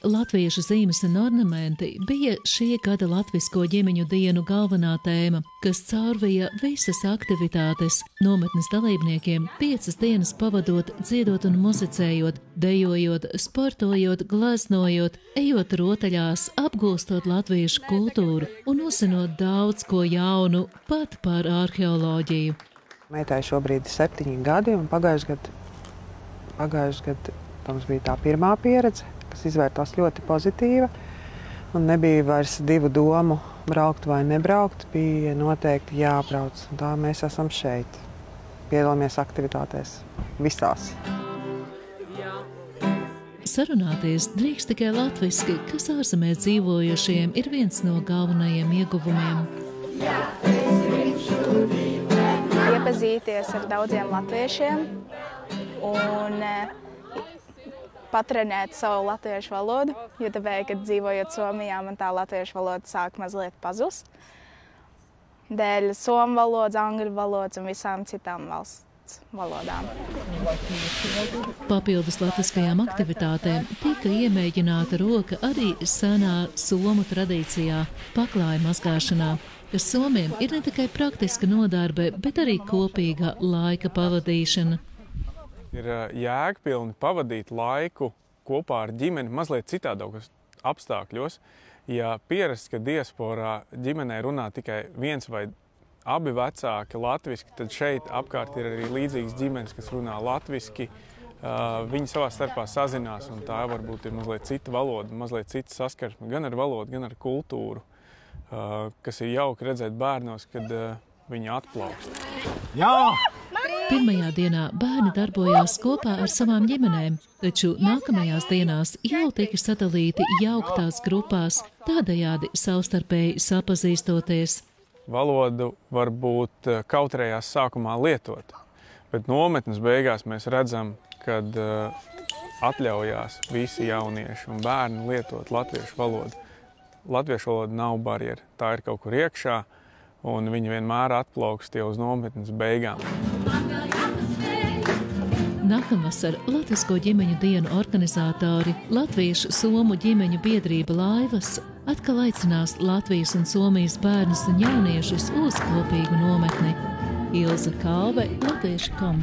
latviešu zīmes un ornamenti bija šī gada latvisko ģimeņu dienu galvenā tēma, kas caurvija visas aktivitātes, nometnes dalībniekiem 5 dienas pavadot, dziedot un muzicējot, dejojot, sportojot, gleznojot, ejot rotaļās, apgūstot latviešu kultūru un uzzinot daudz ko jaunu pat par arheoloģiju. Meitai šobrīd ir 7 gadi, un pagājušajā gadā mums bija tā pirmā pieredze, kas izvērtās ļoti pozitīva. Un nebija vairs divu domu, braukt vai nebraukt, bija noteikti jābrauc. Un tā mēs esam šeit. Piedalāmies aktivitātēs visās. Sarunāties drīkst tikai latviski, kas ārzemēs dzīvojošiem ir viens no galvenajiem ieguvumiem. Iepazīties ar daudziem latviešiem un patrenēt savu latviešu valodu, jo tāpēc, kad dzīvojot Somijā, man tā latviešu valoda sāk mazliet pazust. Dēļ somu valodas, angļu valodas un visām citām valsts valodām. Papildus latviskajām aktivitātēm tika iemēģināta roka arī senā somu tradīcijā – paklāja mazgāšanā, kas somiem ir ne tikai praktiska nodarbe, bet arī kopīga laika pavadīšana. Ir jēgpilni pavadīt laiku kopā ar ģimeni mazliet citādākos apstākļos. Ja pierasts, ka diasporā ģimenē runā tikai viens vai abi vecāki latviski, tad šeit apkārt ir arī līdzīgas ģimenes, kas runā latviski. Viņi savā starpā sazinās, un tā varbūt ir mazliet cita valoda, mazliet cita saskarsme gan ar valodu, gan ar kultūru, kas ir jauki redzēt bērnos, kad viņi atplaukst. Jā! Pirmajā dienā bērni darbojās kopā ar savām ģimenēm, taču nākamajās dienās jau tika sadalīti jauktās grupās, tādējādi savstarpēji sapazīstoties. Valodu varbūt kautrējās sākumā lietot, bet nometnes beigās mēs redzam, kad atļaujās visi jaunieši un bērni lietot latviešu valodu. Latviešu valoda nav barjera, tā ir kaut kur iekšā, un viņi vienmēr atplaukst jau uz nometnes beigām. Nākamvasar Latvisko ģimeņu dienu organizatori Latviešu Somu ģimeņu biedrība Laivas atkal aicinās Latvijas un Somijas bērnus un jauniešus uz kopīgu nometni. Ilza Kalve, Latviešu.com.